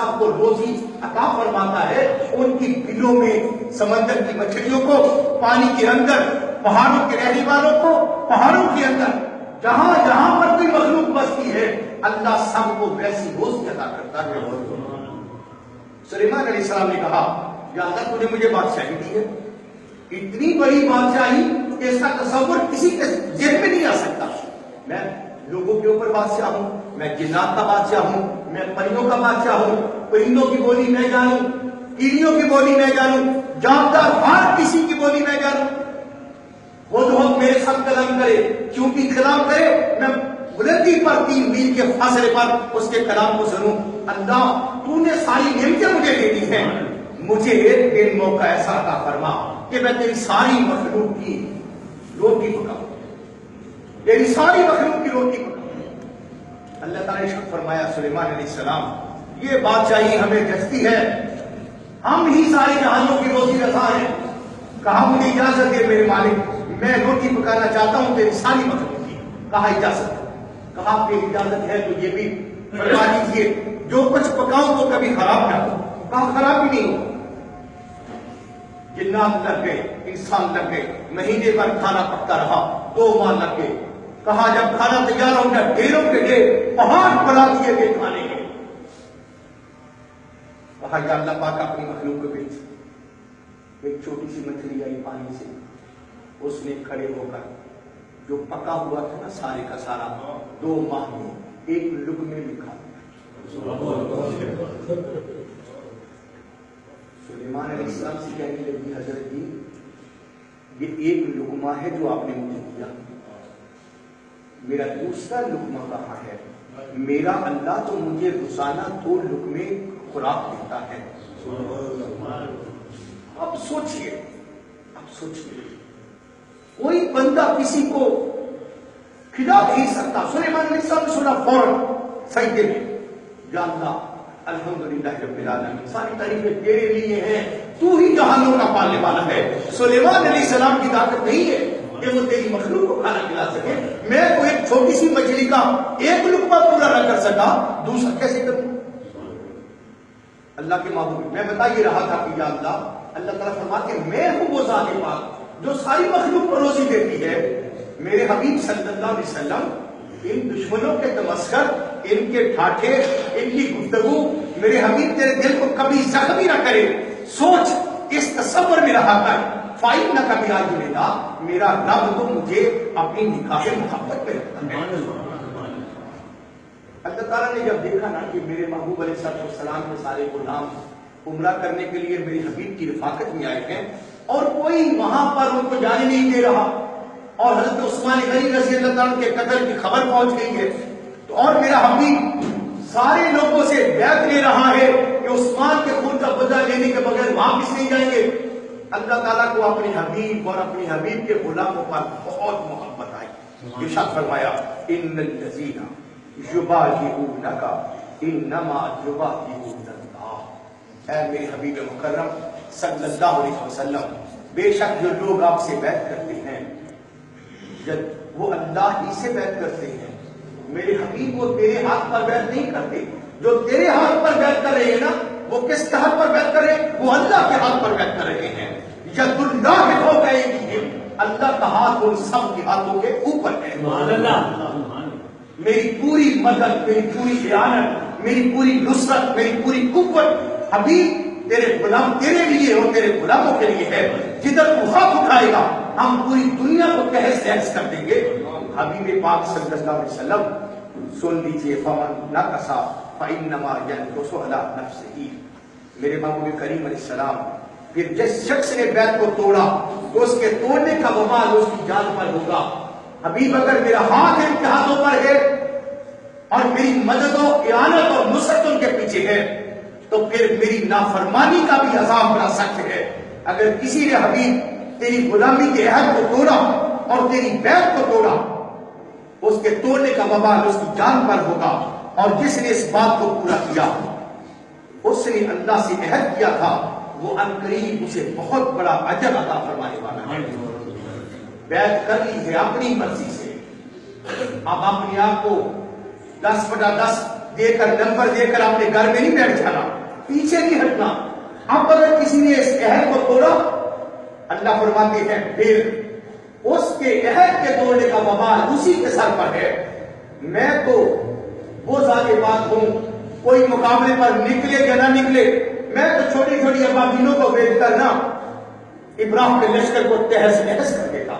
سب کو روزی عطا فرماتا ہے، ان کی دلوں میں سمندر کی مچھلیوں کو، پانی کے اندر پہاڑوں کے رہنے والوں کو، پہاڑوں کے اندر جہاں جہاں پر کوئی مخلوق بستی ہے، اللہ سب کو ویسی روزی عطا کرتا ہے۔ سلیمان علیہ السلام نے کہا یا اللہ تو نے مجھے بادشاہی دی ہے، اتنی بڑی بادشاہی کہ اس کا تصور کسی کے ذہن میں نہیں آ سکتا۔ میں لوگوں کے اوپر بادشاہ ہوں، میں جنات کا بادشاہ ہوں، میں پریوں کا بادشاہ ہوں، پرندوں کی بولی میں جانوں، کیڑیوں کی بولی میں جانوں، جاندار ہر کسی کی بولی میں جانوں۔ وہ جو ہم میرے ساتھ کلام کرے، چونکہ کلام کرے میں بلندی پر 3 میل کے فاصلے پر اس کے کلام کو سنوں۔ اللہ تو نے ساری نعمتیں مجھے دے دی ہیں، مجھے ایک دن موقع ایسا عطا فرما کہ میں تیری ساری مخلوق کی روٹی پکاؤں، تیری ساری مخلوق کی روٹی پکاؤں۔ اللہ تعالیٰ نے ارشاد فرمایا سلیمان علیہ السلام یہ بادشاہی ہمیں جچتی ہے، ہم ہی ساری جہانوں کی روزی رساں ہیں۔ کہا مجھے اجازت دے میرے مالک، میں روٹی پکانا چاہتا ہوں تیری ساری مخلوق کی۔ کہا اجازت، کہا آپ کی اجازت ہے تو یہ بھی فرما دیجیے جو کچھ پکاؤں وہ کبھی خراب نہ ہو۔ کہا خراب بھی نہیں ہو۔ جنات لگ گئے، انسان لگ گئے، مہینے بھر کھانا پکتا رہا، 2 ماہ لگ گئے۔ کہا جب کھانا تیار ہو گیا ڈھیروں کے ڈھیر پہاڑ بنا دیے گئے کھانے کے۔ کہا یا اللہ پاک اپنی مخلوق کو بھیج۔ ایک چھوٹی سی مچھلی آئی پانی سے، اس نے کھڑے ہو کر جو پکا ہوا تھا نا سارے کا سارا 2 ماہ میں ایک لقمے میں کھا لیا۔ سلیمان علیہ السلام سے کہنے لگی حضرت جی یہ ایک لقمہ ہے جو آپ نے مجھے دیا، میرا دوسرا لقمہ کہاں ہے؟ میرا اللہ تو مجھے روزانہ 2 لقمے خوراک دیتا ہے۔ اب سوچئے کوئی بندہ کسی کو کھلا نہیں سکتا۔ سلیمان علیہ السلام نے سنا فوراً سجدے میں یا اللہ الحمدللہ رب العالمین، ساری تعریفیں تیرے لیے ہیں، تو ہی جہانوں کا پالنے والا ہے۔ سلیمان علیہ السلام کی طاقت نہیں ہے کہ وہ تیری مخلوق کو کھانا کھلا سکے۔ میں تو ایک چھوٹی سی مچھلی کا ایک لقمہ پورا نہ کر سکا، دوسرا کیسے کروں؟ اللہ کے معبود میں بتا یہ رہا تھا کہ یا اللہ تعالیٰ فرماتے ہیں میں ہوں وہ ذات پاک جو ساری مخلوق کو روزی دیتی ہے۔ میرے حبیب صلی اللہ علیہ وسلم ان دشمنوں کے تمسخر، ان کے ٹھاٹھے، ان کی گفتگو میرے حبیب تیرے دل کو کبھی زخمی نہ کرے۔ سوچ اس تصور میں رہا کر فائن نہ کبھی آج لینا، میرا رب تو مجھے اپنی نکاح محبت پہ رکھتا ہے۔ اللہ تعالیٰ نے جب دیکھا نا کہ میرے محبوب علیہ السلام کے سارے غلام عمرہ کرنے کے لیے میری حبیب کی رفاقت میں آئے ہیں اور کوئی وہاں پر ان کو جانے نہیں دے رہا، اور حضرت عثمان غنی رضی اللہ تعالیٰ کے قتل کی خبر پہنچ گئی ہے، تو اور میرا حبیب سارے لوگوں سے بیعت لے رہا ہے کہ عثمان کے خون کا بدلہ لینے کے بغیر واپس نہیں جائیں گے۔ اللہ تعالیٰ کو اپنے حبیب اور اپنی حبیب کے غلاموں پر بہت محبت آئی۔ ارشاد فرمایا ان الذین یبایعونک انما یبایعون اللہ۔ اے میرے حبیب مکرم صلی اللہ علیہ وسلم، بے شک جو لوگ آپ سے بیعت کرتے ہیں جب وہ اللہ ہی سے بیعت کرتے ہیں۔ میرے حبیب وہ تیرے ہاتھ پر بیعت نہیں کرتے، جو تیرے ہاتھ پر بیعت کر رہے ہیں نا وہ کس کے ہاتھ پر بیعت کر رہے ہیں؟ وہ اللہ کے ہاتھ پر بیعت کر رہے ہیں۔ ید اللہ فوق ایدیہم، اللہ کا ہاتھ ان سب کے ہاتھوں کے اوپر ہے۔ میری پوری مدد، میری پوری اعانت، میری پوری نصرت، میری پوری قوت حبیب تیرے غلام تیرے لیے اور تیرے غلاموں کے لیے ہے۔ جدھر تو ہاتھ اٹھائے گا ہم پوری دنیا کو تہس نہس کر دیں گے۔ حبیب پاک صلی اللہ علیہ وسلم سن لیجئے فمن نقص فانما ينقص على نفسه۔ میرے محبوب کریم علیہ السلام پھر جس شخص نے بیعت کو توڑا تو اس کے توڑنے کا وبال اس کی جان پر ہوگا۔ حبیب اگر میرا ہاتھ ان کے ہاتھوں پر ہے اور میری مدد و اعانت اور نصرت ان کے پیچھے ہے تو پھر میری نافرمانی کا بھی عذاب بڑا سخت ہے۔ اگر کسی نے حبیب تیری غلامی کے عہد کو توڑا اور تیری بیعت کو توڑا اس کے توڑنے کا وبال اس کی جان پر ہوگا، اور جس نے اس بات کو پورا کیا اس نے اللہ سے عہد کیا تھا وہ عنقریب اسے بہت بڑا اجر عطا فرمانے والا ہے۔ بیعت کر لی ہے اپنی مرضی سے، اب اپنے آپ کو 10/10 دے کر نمبر دے کر اپنے گھر میں نہیں بیٹھ جانا، پیچھے نہیں ہٹنا۔ اب اگر کسی نے اس عہد کو توڑا، اللہ فرماتے ہیں پھر اس کے عہد کے توڑنے کا وبال اسی کے سر پر ہے۔ میں تو وہ ذات بات ہوں، کوئی مقابلے پر نکلے یا نہ نکلے، میں تو چھوٹی چھوٹی ابابیلوں کو بیچ کر نہ ابراہیم کے لشکر کو تہس نہس کر دیتا۔